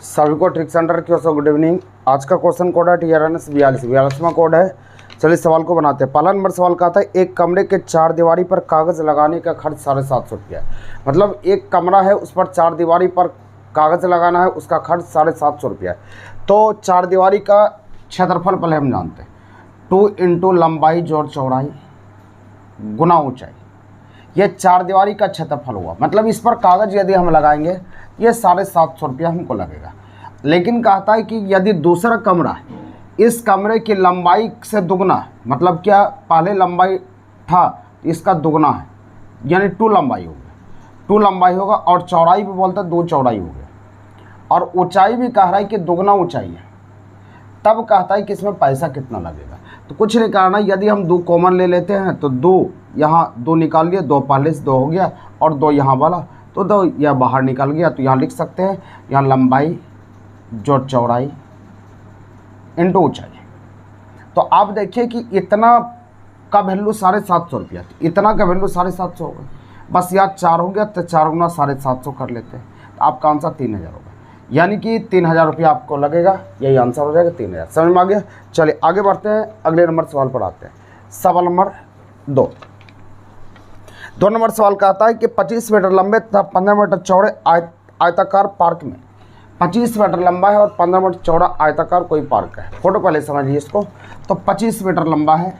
सभी को trick centre की ओर से गुड इवनिंग। आज का क्वेश्चन कोड है TRNS 42वां कोड है। चलिए सवाल को बनाते हैं। पहला नंबर सवाल का आता है, एक कमरे के चार दीवारी पर कागज़ लगाने का खर्च 750 रुपया है। मतलब एक कमरा है, उस पर चार दीवारी पर कागज़ लगाना है, उसका खर्च 750 रुपया है। तो चार दीवारी का क्षेत्रफल पहले हम जानते हैं, 2 इंटू लंबाई जोड़ चौड़ाई गुना ऊंचाई, ये चार दीवारी का क्षेत्रफल हुआ। मतलब इस पर कागज़ यदि हम लगाएंगे ये 750 रुपया हमको लगेगा। लेकिन कहता है कि यदि दूसरा कमरा है, इस कमरे की लंबाई से दुगना है, मतलब क्या पहले लंबाई था इसका दुगना है, यानी 2 लंबाई हो गया, 2 लंबाई होगा, और चौड़ाई भी बोलता है 2 चौड़ाई हो गया, और ऊंचाई भी कह रहा है कि दुगना ऊंचाई है। तब कहता है कि इसमें पैसा कितना लगेगा। तो कुछ नहीं करना, यदि हम 2 कॉमन ले लेते हैं तो 2 यहाँ 2 निकाल लिए, 2 पहले से 2 हो गया, और 2 यहाँ वाला तो 2 यह बाहर निकल गया। तो यहाँ लिख सकते हैं, यहाँ लंबाई जोड़ चौड़ाई इंटू ऊंचाई। तो आप देखिए कि इतना का वैल्यू 750 रुपया, इतना का वैल्यू 750 होगा। बस यहाँ 4 हो गया तो 4 गुना 750 कर लेते हैं, तो आपका आंसर 3000 होगा। यानी कि 3000 रुपया आपको लगेगा, यही आंसर हो जाएगा 3000। समझ में आ गया। चलिए आगे बढ़ते हैं, अगले नंबर सवाल पर आते हैं। सवाल नंबर 2 नंबर सवाल का आता है कि 25 मीटर लंबे तथा 15 मीटर चौड़े आयताकार पार्क में, 25 मीटर लंबा है और 15 मीटर चौड़ा आयताकार कोई पार्क है। फोटो पहले समझिए इसको। तो 25 मीटर लंबा है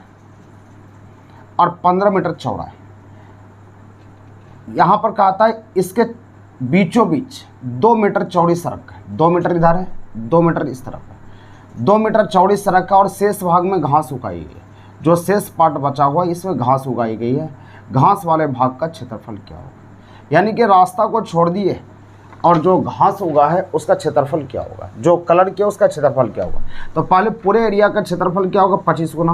और 15 मीटर चौड़ा है। यहाँ पर कहता है इसके बीचों बीच 2 मीटर चौड़ी सड़क है, 2 मीटर इधर है, 2 मीटर इस तरफ है, 2 मीटर चौड़ी सड़क का, और शेष भाग में घास उगाई गई है। जो शेष पार्ट बचा हुआ है इसमें घास उगाई गई है। घास वाले भाग का क्षेत्रफल क्या होगा। यानी कि रास्ता को छोड़ दिए और जो घास उगा है उसका क्षेत्रफल क्या होगा, जो कलर किया उसका क्षेत्रफल क्या होगा। तो पहले पूरे एरिया का क्षेत्रफल क्या होगा, 25 गुना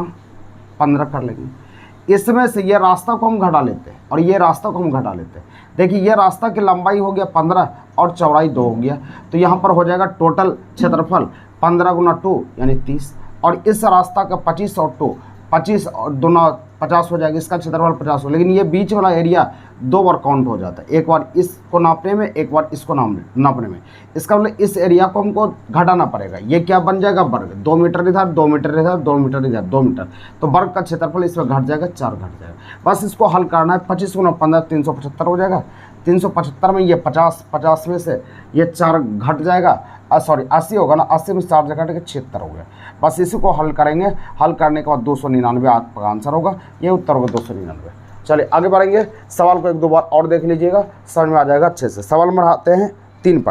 15 कर लेंगे। इसमें से ये रास्ता को हम घटा लेते हैं और ये रास्ता को हम घटा लेते हैं। देखिए ये रास्ता की लंबाई हो गया 15 और चौड़ाई 2 हो गया। तो यहाँ पर हो जाएगा टोटल क्षेत्रफल 15 गुना 2 यानी 30, और इस रास्ता का 25 और 2 25 और 2 50 हो जाएगा, इसका क्षेत्रफल 50 हो। लेकिन ये बीच वाला एरिया 2 बार काउंट हो जाता है, एक बार इसको नापने में, एक बार इसको नापने में। इसका मतलब इस एरिया को हमको घटाना पड़ेगा। ये क्या बन जाएगा, वर्ग। 2 मीटर इधर, 2 मीटर इधर, 2 मीटर इधर, 2 मीटर, तो वर्ग का क्षेत्रफल इसमें घट जाएगा, 4 घट जाएगा। बस इसको हल करना है। 25 गुना 15 375 हो जाएगा। 375 में ये 50 में से ये 4 घट जाएगा, सॉरी 80 होगा ना, 80 में 4 घट के 76 हो गया। बस इसी को हल करेंगे। हल करने के बाद 299 आपका आंसर होगा, ये उत्तर होगा 299। चलिए आगे बढ़ेंगे। सवाल को 1-2 बार और देख लीजिएगा, समझ में आ जाएगा अच्छे से। सवाल में आते हैं 3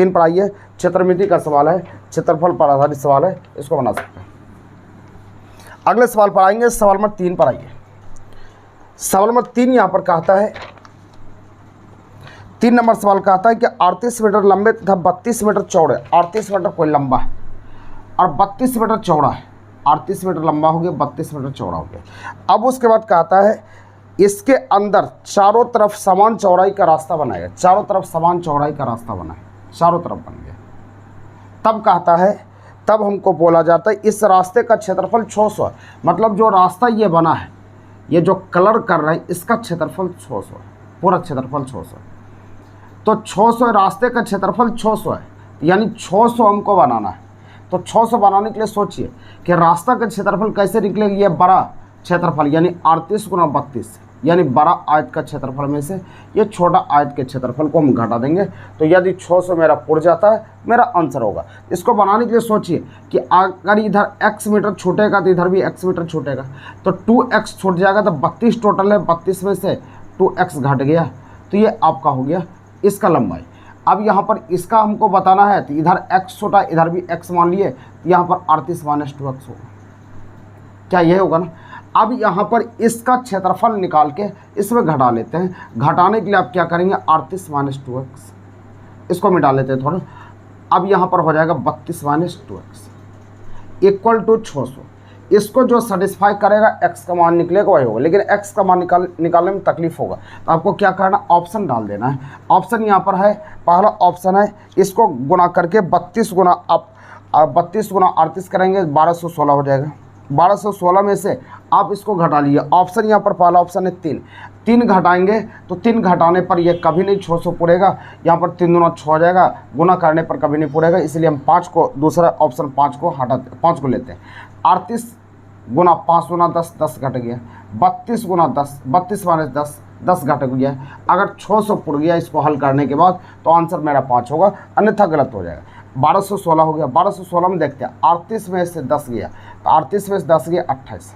पर आइए। क्षेत्रमिति का सवाल है, क्षेत्रफल पर आधारित सवाल है, इसको बना सकते हैं। अगले सवाल पर आएंगे। सवाल नंबर 3 पर आइए। सवाल नंबर 3 यहाँ पर कहता है, 3 नंबर सवाल कहता है कि 38 मीटर लंबे तथा 32 मीटर चौड़े, 38 मीटर कोई लंबा है और 32 मीटर चौड़ा है। 38 मीटर लंबा हो गया, 32 मीटर चौड़ा हो गया। अब उसके बाद कहता है इसके अंदर चारों तरफ समान चौड़ाई का रास्ता बनाएगा। चारों तरफ समान चौड़ाई का रास्ता बनाए, चारों तरफ बन गया। तब कहता है, तब हमको बोला जाता है इस रास्ते का क्षेत्रफल 600 है। मतलब जो रास्ता ये बना है, ये जो कलर कर रहा है, इसका क्षेत्रफल 600 है, पूरा क्षेत्रफल 600 है। तो 600 रास्ते का क्षेत्रफल 600 है, यानी 600 हमको बनाना है। तो 600 बनाने के लिए सोचिए कि रास्ता का क्षेत्रफल कैसे निकलेगा। ये बड़ा क्षेत्रफल यानी 38 गुना 32, यानी बड़ा आयत का क्षेत्रफल में से ये छोटा आयत के क्षेत्रफल को हम घटा देंगे। तो यदि 600 मेरा पुर जाता है, मेरा आंसर होगा। इसको बनाने के लिए सोचिए कि अगर इधर x मीटर छूटेगा तो इधर भी x मीटर छूटेगा, तो 2x छूट जाएगा। तो 32 टोटल है, 32 में से 2x घट गया, तो ये आपका हो गया इसका लंबाई। अब यहाँ पर इसका हमको बताना है, तो इधर x छोटा, इधर भी x मान लिए, तो यहाँ पर 38 - 2x होगा। क्या ये होगा ना। अब यहाँ पर इसका क्षेत्रफल निकाल के इसमें घटा लेते हैं। घटाने के लिए आप क्या करेंगे, 38 - 2x, इसको मिटा लेते हैं थोड़ा। अब यहाँ पर हो जाएगा 32 - 2x इक्वल टू 600। इसको जो सेटिस्फाई करेगा, x का मान निकलेगा वही होगा। लेकिन x का मान निकालने में तकलीफ होगा, तो आपको क्या करना, ऑप्शन डाल देना है। ऑप्शन यहाँ पर है, पहला ऑप्शन है इसको गुना करके 32 गुना 38 करेंगे, 1216 हो जाएगा। 1216 में से आप इसको घटा लीजिए। ऑप्शन यहाँ पर पहला ऑप्शन है 3, 3 घटाएंगे तो 3 घटाने पर ये कभी नहीं 600 पूरेगा, यहाँ पर 3 दूना 6 हो जाएगा, गुना करने पर कभी नहीं पूरेगा, इसलिए हम 5 को, दूसरा ऑप्शन 5 को हटाते, 5 को लेते हैं। 38 गुना 5 गुना 10, 10 घट गया। 32 गुना 10, 32 माइनस 10, 10 घट गया। अगर 600 पुर गया इसको हल करने के बाद तो आंसर मेरा 5 होगा, अन्यथा गलत हो जाएगा। 1216 हो गया। 1216 में देखते हैं 38 में से 10 गया, तो 38 में से 10 गया 28।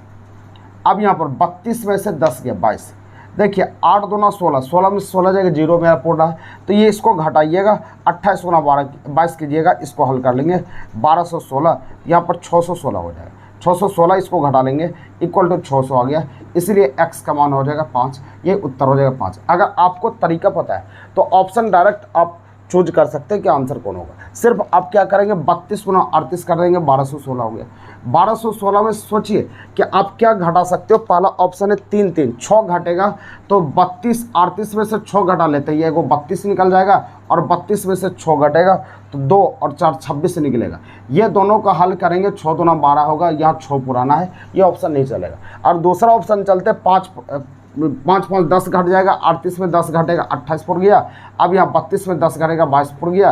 अब यहाँ पर 32 में से 10 गया 22। देखिए 8 दूना 16, 16 में 16 जाएगा, जीरो मेरा पूर्ण है, तो ये इसको घटाइएगा, 28 गुना 22 कीजिएगा, इसको हल कर लेंगे। 1216 यहाँ पर 616 हो जाएगा, 616 इसको घटा लेंगे, इक्वल टू 600 आ गया, इसलिए x का मान हो जाएगा 5, ये उत्तर हो जाएगा 5। अगर आपको तरीका पता है तो ऑप्शन डायरेक्ट आप चूज कर सकते हैं कि आंसर कौन होगा। सिर्फ आप क्या करेंगे, 32 गुना 38 कर देंगे, 1216 हो गया। 1216 में सोचिए कि आप क्या घटा सकते हो। पहला ऑप्शन है 3 3, 6 घटेगा तो 32, 38 में से 6 घटा लेते हैं, ये को 32 निकल जाएगा, और 32 में से 6 घटेगा तो 2 और 4 26 निकलेगा। ये दोनों का हल करेंगे, 6 दूना 12 होगा, यहाँ 6 पुराना है, ये ऑप्शन नहीं चलेगा। और दूसरा ऑप्शन चलते 5 5 5 10 घट जाएगा, 38 में 10 घटेगा, 28 पुर गया। अब यहाँ 32 में 10 घटेगा, 22 पुर गया।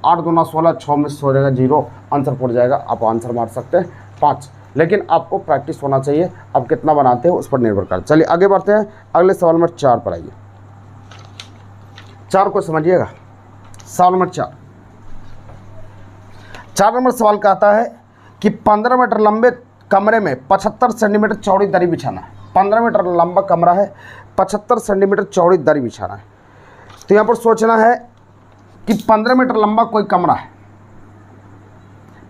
8 दूना 16, 6 में से हो जाएगा 0, आंसर पुर जाएगा। आप आंसर मार सकते हैं 5, लेकिन आपको प्रैक्टिस होना चाहिए, आप कितना बनाते हो उस पर निर्भर कर। चलिए आगे बढ़ते हैं, अगले सवाल नंबर 4 पर आइए। 4 को समझिएगा। सवाल नंबर 4 नंबर सवाल कहता है कि 15 मीटर लंबे कमरे में 75 सेंटीमीटर चौड़ी दरी बिछाना है। 15 मीटर लंबा कमरा है, 75 सेंटीमीटर चौड़ी दरी बिछाना है। तो यहाँ पर सोचना है कि 15 मीटर लंबा कोई कमरा है,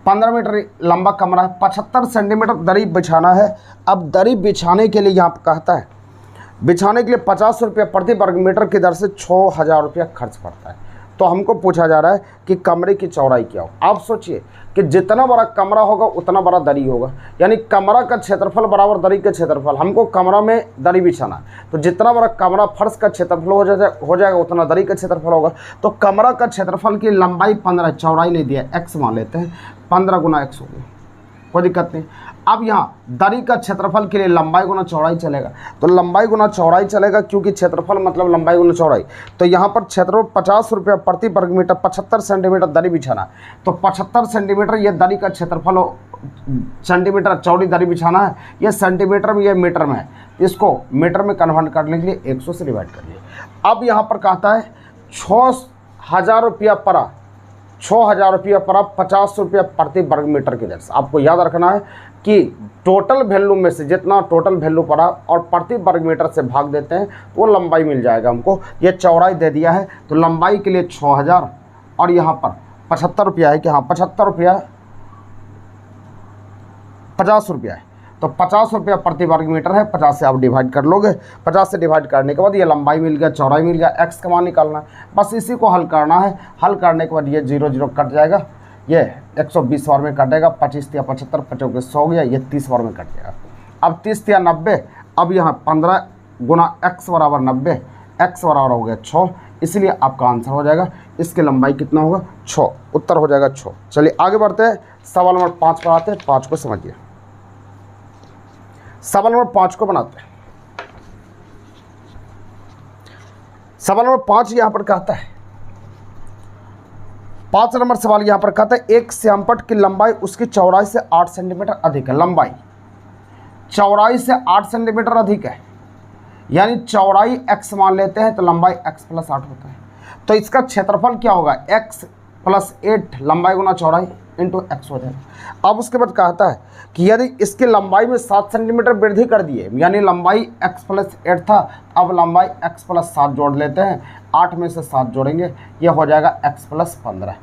15 मीटर लंबा कमरा है, 75 सेंटीमीटर दरी बिछाना है। अब दरी बिछाने के लिए यहाँ पर कहता है, बिछाने के लिए 50 रुपये प्रति वर्ग मीटर की दर से 6000 रुपया खर्च पड़ता है। तो हमको पूछा जा रहा है कि कमरे की चौड़ाई क्या हो। आप सोचिए कि जितना बड़ा कमरा होगा उतना बड़ा दरी होगा, यानी कमरा का क्षेत्रफल बराबर दरी का क्षेत्रफल। हमको कमरा में दरी बिछाना, तो जितना बड़ा कमरा फर्श का क्षेत्रफल हो जाएगा उतना दरी का क्षेत्रफल होगा। तो कमरा का क्षेत्रफल की लंबाई 15, चौड़ाई नहीं दिया, x मान लेते हैं, 15 गुना x हो गया, कोई दिक्कत नहीं। अब यहाँ दरी का क्षेत्रफल के लिए लंबाई गुना चौड़ाई चलेगा, तो लंबाई गुना चौड़ाई चलेगा, क्योंकि क्षेत्रफल मतलब लंबाई गुना चौड़ाई। तो यहाँ पर क्षेत्रफल 50 रुपये प्रति वर्ग मीटर, 75 सेंटीमीटर दरी बिछाना, तो 75 सेंटीमीटर ये दरी का क्षेत्रफल हो, सेंटीमीटर चौड़ी दरी बिछाना है। ये सेंटीमीटर में, ये मीटर में है, इसको मीटर में कन्वर्ट करने के लिए 100 से डिवाइड कर लिए। अब यहाँ पर कहता है 6000 रुपया पर 6000 रुपया पर 50 रुपया प्रति वर्ग मीटर की दर से। आपको याद रखना है कि टोटल वैल्यू में से जितना टोटल वैल्यू पड़ा और प्रति वर्ग मीटर से भाग देते हैं तो वो लंबाई मिल जाएगा हमको। ये चौड़ाई दे दिया है, तो लंबाई के लिए 6000 और यहाँ पर 75 रुपया है कि हाँ 75 रुपया 50 रुपया है, तो 50 रुपया प्रति वर्ग मीटर है। 50 से आप डिवाइड कर लोगे, 50 से डिवाइड करने के बाद ये लंबाई मिल गया, चौड़ाई मिल गया, x का मान निकालना है, बस इसी को हल करना है। हल करने के बाद ये 0 0 कट जाएगा, ये 120 बार में कटेगा, 25 या 75, 50 के 100 गया, ये 30 बार में कट जाएगा। अब 30 या 90, अब यहाँ 15 गुना x बराबर 90, x बराबर हो गया 6, इसलिए आपका आंसर हो जाएगा, इसकी लंबाई कितना होगा 6, उत्तर हो जाएगा 6। चलिए आगे बढ़ते हैं, सवाल नंबर 5 पर आते हैं। 5 को समझिए, सवाल नंबर 5 को बनाते हैं। सवाल नंबर 5 यहां पर कहता है, 5 नंबर सवाल यहां पर कहता है, एक श्यामपट्ट की लंबाई उसकी चौड़ाई से 8 सेंटीमीटर अधिक है। लंबाई चौड़ाई से 8 सेंटीमीटर अधिक है, यानी चौड़ाई x मान लेते हैं तो लंबाई x + 8 होता है। तो इसका क्षेत्रफल क्या होगा, x + 8 लंबाई गुना चौड़ाई इंटू x हो जाएगा। अब उसके बाद कहता है कि यदि इसकी लंबाई में 7 सेंटीमीटर वृद्धि कर दिए, यानी लंबाई x + 8 था, अब लंबाई x + 7 जोड़ लेते हैं, 8 में से 7 जोड़ेंगे, ये हो जाएगा x + 15।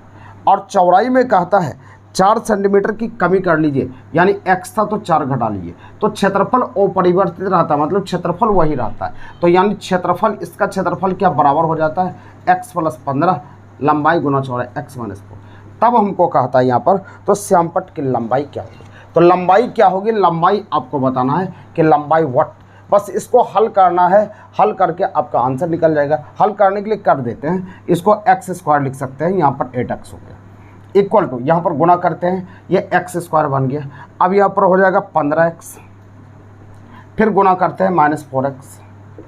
और चौड़ाई में कहता है 4 सेंटीमीटर की कमी कर लीजिए, यानी x था तो 4 घटा लीजिए, तो क्षेत्रफल अपरिवर्तित रहता है, मतलब क्षेत्रफल वही रहता है। तो यानी क्षेत्रफल, इसका क्षेत्रफल क्या बराबर हो जाता है, x + 15 लंबाई गुना चौड़ाई x - 4। तब हमको कहता है यहाँ पर, तो श्यामपट्ट की लंबाई क्या होगी। तो लंबाई क्या होगी, लंबाई आपको बताना है कि लंबाई वट, बस इसको हल करना है, हल करके आपका आंसर निकल जाएगा। हल करने के लिए कर देते हैं, इसको x² लिख सकते हैं, यहाँ पर 8x हो गया, इक्वल टू यहाँ पर गुना करते हैं, ये x² बन गया। अब यहाँ पर हो जाएगा 15x फिर गुना करते हैं -4x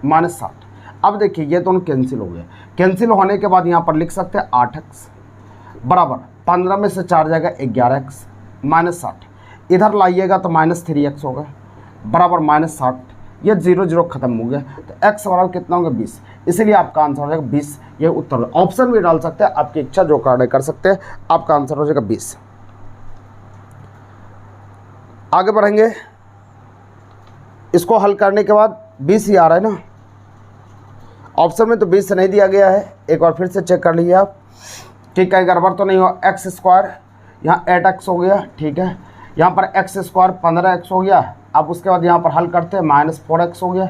-60। अब देखिए ये दोनों कैंसिल हो गए, कैंसिल होने के बाद यहाँ पर लिख सकते हैं 8x बराबर 15 में से 4 जाएगा 11x -60, इधर लाइएगा तो -3x होगा बराबर -60, ये 0 0 खत्म हो गया, तो x बराबर कितना होगा 20, इसलिए आपका आंसर हो जाएगा 20। ये उत्तर ऑप्शन भी डाल सकते हैं, आपकी इच्छा जो कार्य कर सकते हैं, आपका आंसर हो जाएगा 20। आगे बढ़ेंगे, इसको हल करने के बाद 20 ही आ रहा है ना, ऑप्शन में तो 20 नहीं दिया गया है, एक बार फिर से चेक कर लीजिए आप कि कहीं गड़बड़ तो नहीं हो। x स्क्वायर यहाँ 8x हो गया, ठीक है, यहाँ पर x स्क्वायर 15x हो गया। अब उसके बाद यहाँ पर हल करते हैं -4x हो गया,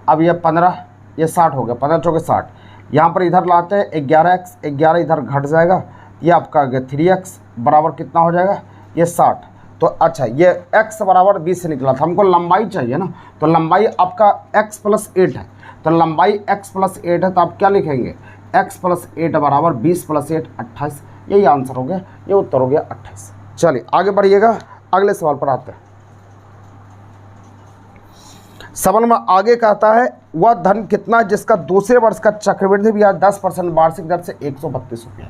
अब ये 15 ये 60 हो गया, 15 चौके 60, यहाँ पर इधर लाते हैं 11x, 11 इधर घट जाएगा, ये आपका आ गया 3x बराबर कितना हो जाएगा ये 60। तो अच्छा ये x बराबर 20 से निकला था, हमको लंबाई चाहिए ना, तो लंबाई आपका x + 8 है, तो लंबाई x + 8 है, तो आप क्या लिखेंगे x + 8 बराबर 20 + 8 28, यही आंसर हो गया, ये उत्तर हो गया 28। चलिए आगे बढ़िएगा, अगले सवाल पर आते हैं। सवाल में आगे कहता है वह धन कितना जिसका दूसरे वर्ष का चक्रवृद्धि ब्याज 10% वार्षिक दर से 132 रुपये।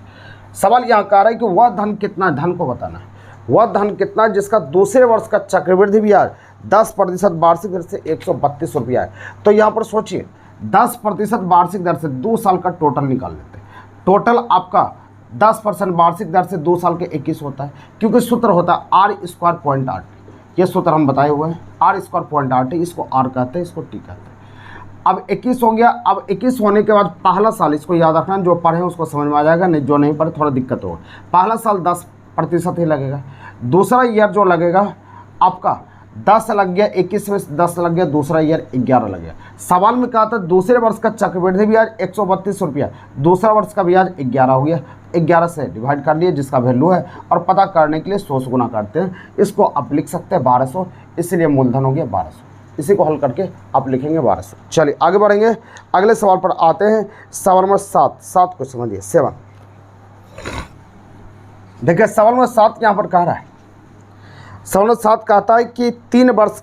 सवाल यहाँ कह रहा है कि वह धन कितना, धन को बताना है, वह धन कितना जिसका दूसरे वर्ष का चक्रवृद्धि ब्याज 10% वार्षिक दर से 132 रुपया है। तो यहाँ पर सोचिए 10% वार्षिक दर से 2 साल का टोटल निकाल लेते हैं। टोटल आपका 10% वार्षिक दर से 2 साल के 21 होता है, क्योंकि सूत्र होता है r² 0.8, ये सूत्र हम बताए हुए हैं, r² 0.8 है, इसको r कहते हैं, इसको t कहते हैं। अब 21 हो गया, अब 21 होने के बाद पहला साल, इसको याद रखना, जो पढ़े उसको समझ में आ जाएगा, नहीं जो नहीं पढ़े थोड़ा दिक्कत होगा। पहला साल 10% ही लगेगा, दूसरा ईयर जो लगेगा आपका 10 लग गया, 21 में 10 लग गया, दूसरा ईयर 11 लग गया। सवाल में कहा था दूसरे वर्ष का चक्रवृद्धि ब्याज 132 रुपया, दूसरा वर्ष का ब्याज 11 हो गया, 11 से डिवाइड कर लिए जिसका वैल्यू है, और पता करने के लिए 100 से गुना करते हैं, इसको आप लिख सकते हैं 1200, इसलिए मूलधन हो गया 1200, इसी को हल करके आप लिखेंगे 1200। चलिए आगे बढ़ेंगे, अगले सवाल पर आते हैं। सवाल नंबर 7 को समझिए, 7 देखिए, सवाल नंबर 7 यहाँ पर कह रहा है, सवाल नंबर 7 कहता है कि 3 वर्ष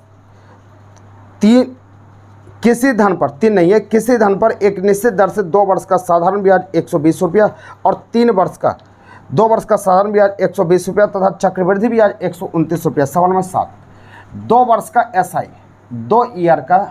किसी धन पर, 3 नहीं है, किसी धन पर एक निश्चित दर से 2 वर्ष का साधारण ब्याज 120 रुपया और 2 वर्ष का साधारण ब्याज 120 रुपया तथा चक्रवृद्धि ब्याज 129 रुपया। सवाल नंबर 7, 2 वर्ष का SI, 2 ईयर का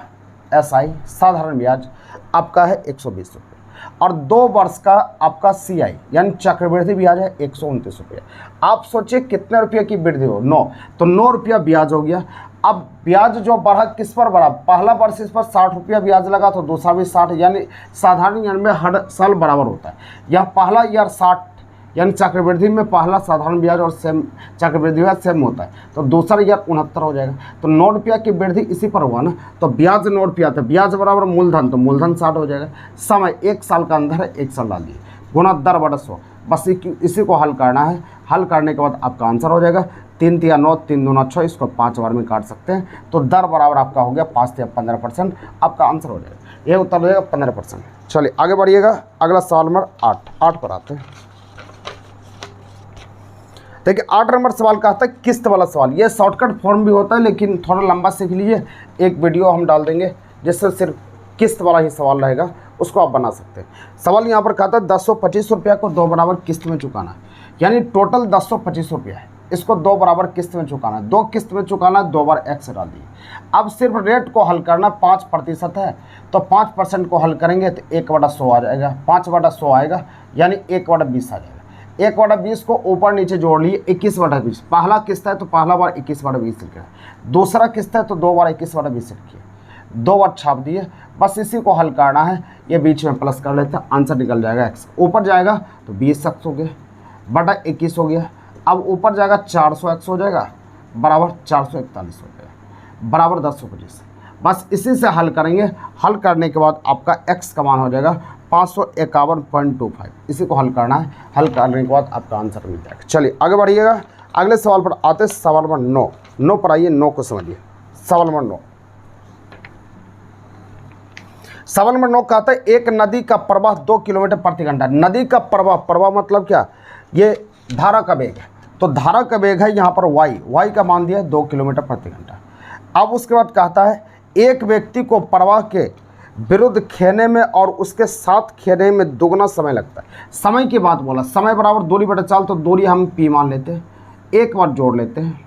SI साधारण ब्याज आपका है 120 रुपये और 2 वर्ष का आपका CI यानी चक्रवृद्धि ब्याज है 129 रुपये। आप सोचिए कितने रुपये की वृद्धि हो, 9, तो 9 रुपया ब्याज हो गया। अब ब्याज जो बढ़ा किस पर बढ़ा, पहला वर्ष इस पर 60 रुपया ब्याज लगा तो दूसरा भी 60, यानी साधारण ईयर में हर साल बराबर होता है। यहाँ पहला ईयर 60 यानी चक्रवृद्धि में पहला साधारण ब्याज और सेम चक्रवृद्धि ब्याज सेम होता है, तो दूसरा ईयर 69 हो जाएगा। तो 9 रुपया की वृद्धि इसी पर हुआ ना, तो ब्याज 9 रुपया था, ब्याज बराबर मूलधन, तो मूलधन 60 हो जाएगा। समय 1 साल का अंदर है, 1 साल डाल दिए, गुना दर बटा 100, बस इसी को हल करना है। हल करने के बाद आपका आंसर हो जाएगा 3 × 9 3 दूना 6, इसको 5 बार में काट सकते हैं, तो दर बराबर आपका हो गया 5 या 15%, आपका आंसर हो जाएगा, यह उत्तर हो जाएगा 15%। चलिए आगे बढ़िएगा, अगला सवाल नंबर 8 पर आते हैं। देखिए 8 नंबर सवाल कहता है किस्त वाला सवाल, ये शॉर्टकट फॉर्म भी होता है लेकिन थोड़ा लंबा सीख लीजिए, एक वीडियो हम डाल देंगे जिससे सिर्फ किस्त वाला ही सवाल रहेगा, उसको आप बना सकते हैं। सवाल यहाँ पर कहता है 1025 रुपया को 2 बराबर किस्त में चुकाना है, यानी टोटल 1025 रुपया है, इसको 2 बराबर किस्त में चुकाना है, 2 किस्त में चुकाना है, 2 बार x डाल दिए। अब सिर्फ रेट को हल करना, 5% है तो 5% को हल करेंगे तो 1/100 आ जाएगा, 5/100 आएगा यानी 1/20 आ जाएगा। 1/20 को ऊपर नीचे जोड़ लिए, 21/20, पहला किस्त है तो पहला बार 21/20 लिखा, दूसरा किस्त है तो 2 बार 21/20 लिखिए, 2 बार छाप दिए, बस इसी को हल करना है। ये बीच में प्लस कर लेते हैं, आंसर निकल जाएगा x, ऊपर जाएगा तो 20x हो गया बटा 21 हो गया, अब ऊपर जाएगा 400x हो जाएगा बराबर 441 हो जाएगा बराबर 1025, बस इसी से हल करेंगे। हल करने के बाद आपका x का मान हो जाएगा 551.25, इसी को हल करना है। हल करने के बाद आपका आंसर मिल जाएगा। चलिए आगे बढ़िएगा, अगले सवाल पर आते हैं, सवाल नंबर 9 पर आइए, 9 को समझिए। सवाल नंबर 9, सवाल नंबर 9 कहता है एक नदी का प्रवाह 2 किलोमीटर प्रति घंटा। नदी का प्रवाह मतलब क्या, ये धारा का वेग है, तो धारा का वेग है यहाँ पर y का मान दिया है 2 किलोमीटर प्रति घंटा। अब उसके बाद कहता है एक व्यक्ति को प्रवाह के विरुद्ध खेने में और उसके साथ खेने में दुगना समय लगता है। समय की बात बोला, समय बराबर दूरी बटा चाल, तो दूरी हम p मान लेते हैं, एक बार जोड़ लेते हैं,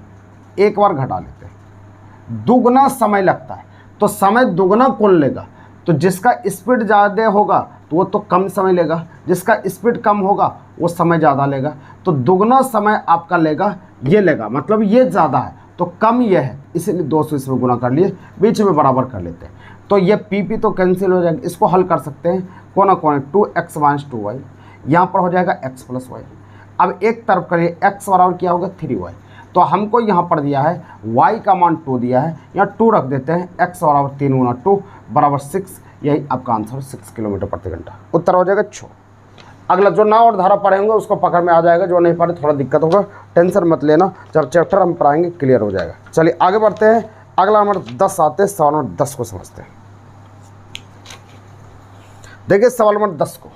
एक बार घटा लेते हैं, दुगना समय लगता है। तो समय दुगना कौन लेगा? तो जिसका स्पीड ज़्यादा होगा तो वो तो कम समय लेगा, जिसका स्पीड कम होगा वो समय ज़्यादा लेगा। तो दुगना समय आपका लेगा, ये लेगा, मतलब ये ज़्यादा है तो कम ये है, इसीलिए 200 इसमें गुना कर लिए, बीच में बराबर कर लेते हैं। तो ये पी तो कैंसिल हो जाएगा। इसको हल कर सकते हैं, कोना कोना 2x - 2y, यहाँ पर हो जाएगा x + y। अब एक तरफ करिए, x बराबर क्या होगा 3y। तो हमको यहाँ पर दिया है y का मान 2 दिया है, यहाँ 2 रख देते हैं, x बराबर 3 × 2 बराबर 6, यही आपका आंसर 6 किलोमीटर प्रति घंटा। उत्तर हो जाएगा 6। अगला जो नाव और धारा पढ़ेंगे उसको पकड़ में आ जाएगा, जो नहीं पढ़े थोड़ा दिक्कत होगा, टेंशन मत लेना, जब चैप्टर हम पढ़ाएंगे क्लियर हो जाएगा। चलिए आगे बढ़ते हैं, अगला नंबर 10 आते हैं, सवाल नंबर 10 को समझते हैं। देखिए सवाल नंबर 10 को,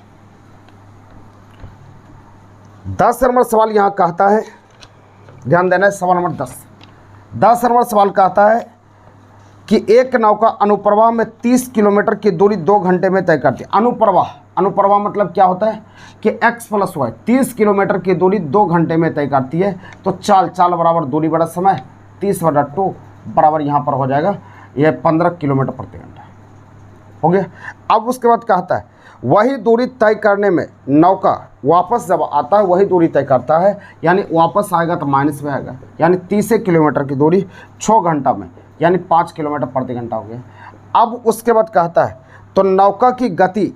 10 नंबर सवाल यहाँ कहता है, ध्यान देना है, सवाल नंबर 10 नंबर सवाल कहता है कि एक नौका अनुप्रवाह में 30 किलोमीटर की दूरी 2 घंटे में तय करती है। अनुप्रवाह मतलब क्या होता है कि x + y 30 किलोमीटर की दूरी 2 घंटे में तय करती है। तो चाल बराबर दूरी बड़ा समय 30/2 बराबर यहाँ पर हो जाएगा ये 15 किलोमीटर प्रति घंटा हो गया। अब उसके बाद कहता है वही दूरी तय करने में नौका वापस जब आता है वही दूरी तय करता है, यानी वापस आएगा तो माइनस में आएगा, यानी 30 किलोमीटर की दूरी 6 घंटा में, यानी 5 किलोमीटर प्रति घंटा हो गया। अब उसके बाद कहता है तो नौका की गति,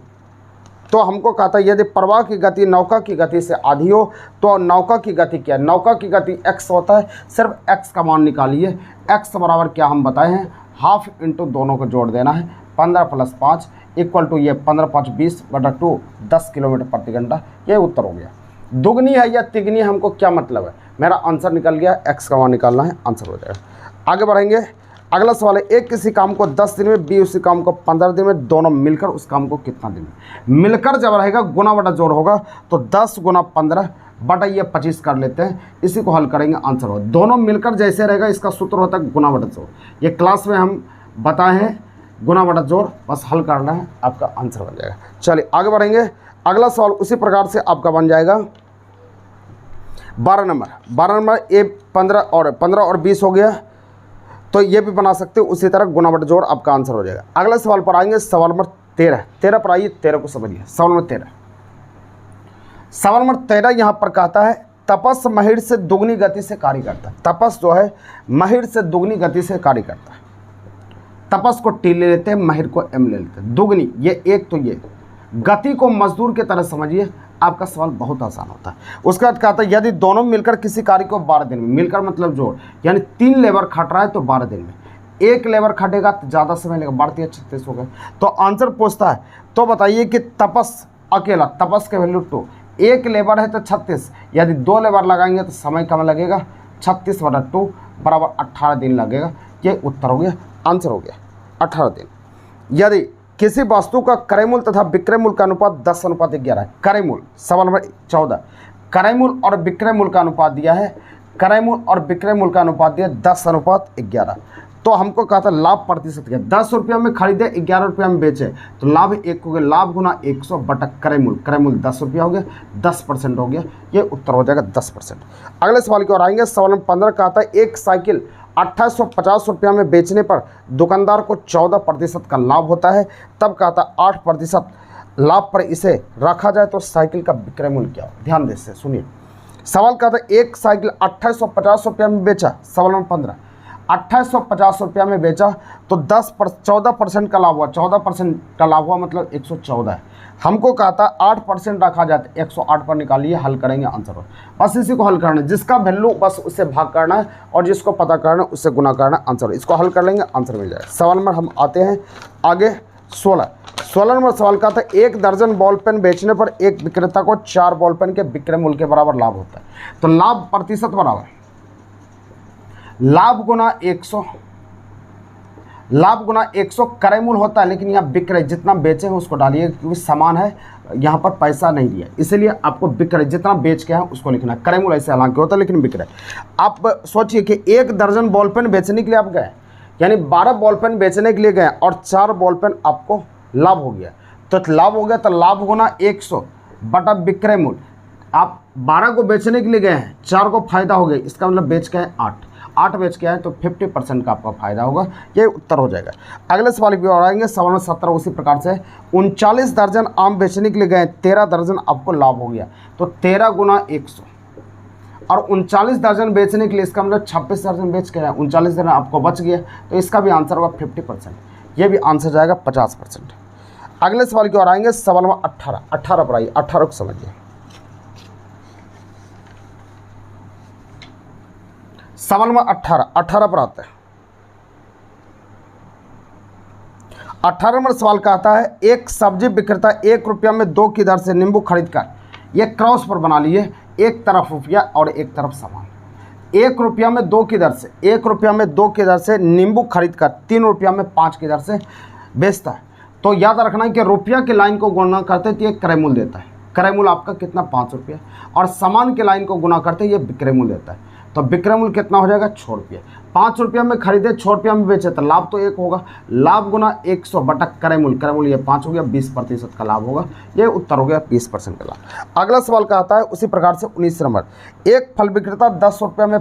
तो हमको कहता है यदि प्रवाह की गति नौका की गति से आधी हो तो नौका की गति क्या है? नौका की गति x होता है, सिर्फ x का मान निकालिए। x बराबर क्या हम बताए हैं, हाफ इंटू दोनों को जोड़ देना है, 15 + 5 = ये 15 × 5 = 20/2 10 किलोमीटर प्रति घंटा। ये उत्तर हो गया। दुगनी है या तिगनी हमको क्या मतलब है, मेरा आंसर निकल गया, x का मान निकालना है, आंसर हो जाएगा। आगे बढ़ेंगे, अगला सवाल है एक किसी काम को 10 दिन में, बी उसी काम को 15 दिन में, दोनों मिलकर उस काम को कितना दिन में? मिलकर जब रहेगा गुना बटा जोड़ होगा तो 10 × 15 बटा ये 25 कर लेते हैं, इसी को हल करेंगे, आंसर होगा। दोनों मिलकर जैसे रहेगा इसका सूत्र होता है गुना बटा जोड़, ये क्लास में हम बताए हैं, गुना बटा जोड़, बस हल करना है, आपका आंसर बन जाएगा। चलिए आगे बढ़ेंगे, अगला सवाल उसी प्रकार से आपका बन जाएगा 12 नंबर। ये 15 और 20 हो गया, तो ये भी बना सकते हो उसी तरह, गुना बटा जोड़ आपका आंसर हो जाएगा। अगला सवाल पर आएंगे, सवाल नंबर 13 पर आइए, 13 को समझिए। सवाल नंबर 13 यहाँ पर कहता है तपस महिर से दुगनी गति से कार्य करता है। तपस जो है महिर से दुगनी गति से कार्य करता है। तपस को टी ले लेते हैं, महिर को एम ले लेते हैं, दुगनी ये एक, तो ये गति को मजदूर की तरह समझिए, आपका सवाल बहुत आसान होता है। उसके बाद कहता है यदि दोनों मिलकर किसी कार्य को 12 दिन में, मिलकर मतलब जोड़, यानी 3 लेबर खट रहा है तो 12 दिन में, एक लेबर खटेगा तो ज़्यादा समय लगेगा, 12 × 36 हो गए। तो आंसर पूछता है तो बताइए कि तपस अकेला, तपस के वैल्यू 2, एक लेबर है तो 36, यदि 2 लेबर लगाएंगे तो समय कम लगेगा, 36/2 बराबर 18 दिन लगेगा। ये उत्तर हो गया, आंसर हो गया 18 दिन। यदि किसी वस्तु का क्रय मूल्य तथा विक्रय मूल्य का अनुपात 10:11 है, क्रय मूल्य, सवाल नंबर 14, क्रय मूल्य और विक्रय मूल्य का अनुपात दिया है, क्रय मूल्य और विक्रय मूल्य का अनुपात दिया 10:11। तो हमको कहा था लाभ प्रतिशत क्या, 10 रुपया में खरीदे 11 रुपया में बेचे, तो लाभ 1 हो गया, लाभ गुना 100 बटा क्रय मूल्य 10 रुपया हो गया, 10% हो गया, ये उत्तर हो जाएगा 10%। अगले सवाल की ओर आएंगे, सवाल नंबर 15 का आता है एक साइकिल 2850 रुपया में बेचने पर दुकानदार को 14% का लाभ होता है, तब कहता 8% लाभ पर इसे रखा जाए तो साइकिल का विक्रय मूल्य क्या हो? ध्यान दे से सुनिए, सवाल कहता है एक साइकिल 2850 रुपया में बेचा, सवाल नंबर 15, 2850 रुपया में बेचा तो 14% का लाभ हुआ, 14% का लाभ हुआ मतलब 114 है। हमको कहा था 8% रखा जाता है, 108 पर निकालिए, हल करेंगे, आंसर हो। बस इसी को हल करना है, जिसका वैल्यू बस उससे भाग करना है और जिसको पता करना है उससे गुना करना है, आंसर। इसको हल कर लेंगे, आंसर मिल जाएगा। सवाल नंबर हम आते हैं आगे 16 नंबर सवाल का था 1 दर्जन बॉल पेन बेचने पर एक विक्रेता को 4 बॉल पेन के विक्रय मूल्य के बराबर लाभ होता है। तो लाभ प्रतिशत बराबर लाभ गुना 100, लाभ गुना 100 क्रय मूल्य होता है, लेकिन यहाँ विक्रय जितना बेचे हैं उसको डालिए, क्योंकि समान है, यहाँ पर पैसा नहीं दिया, इसलिए आपको विक्रय जितना बेच के हैं उसको लिखना है। क्रय मूल्य ऐसे हालांकि होता है, लेकिन विक्रय। आप सोचिए कि 1 दर्जन बॉल पेन बेचने के लिए आप गए, यानी 12 बॉल पेन बेचने के लिए गए और 4 बॉल पेन आपको लाभ हो गया, तो लाभ हो गया तो लाभ गुना 100 बटा विक्रय मूल्य। आप 12 को बेचने के लिए गए हैं, 4 को फायदा हो गया, इसका मतलब बेच के आए 8 बेच के आए तो 50% का आपका फायदा होगा। ये उत्तर हो जाएगा। अगले सवाल की ओर आएंगे। सवाल नंबर 17 उसी प्रकार से 39 दर्जन आम बेचने के लिए गए, 13 दर्जन आपको लाभ हो गया, तो 13 गुना 100 और 39 दर्जन बेचने के लिए इसका मतलब 26 दर्जन बेच के आए, 39 दर्जन आपको बच गया, तो इसका भी आंसर होगा 50%। ये भी आंसर जाएगा 50%। अगले सवाल की ओर आएंगे। सवाल नंबर 18 पर आइए, 18 को समझिए। सवाल नंबर 18 पर आता है। 18 नंबर सवाल का आता है, एक सब्जी विक्रेता 1 रुपया में 2 की दर से नींबू खरीदकर, ये क्रॉस पर बना लिए, एक तरफ रुपया और एक तरफ सामान। 1 रुपया में 2 की दर से, 1 रुपया में 2 की दर से नींबू खरीदकर 3 रुपया में 5 की दर से बेचता है। तो याद रखना है कि रुपया की लाइन को गुणा करते तो ये क्रय मूल्य देता है। क्रय मूल्य आपका कितना 5 रुपया, और सामान की लाइन को गुणा करते ये विक्रय मूल्य देता है। तो विक्रय मूल्य कितना हो जाएगा 6 रुपये। 5 रुपया में खरीदे, 6 रुपया में बेचे, तो लाभ तो 1 होगा। लाभ गुना 100 बटा क्रय मूल्य, ये 5 हो गया, 20% का लाभ होगा। ये उत्तर हो गया 20% का लाभ। अगला सवाल का आता है उसी प्रकार से 19 नंबर। एक फल विक्रेता 10 रुपया में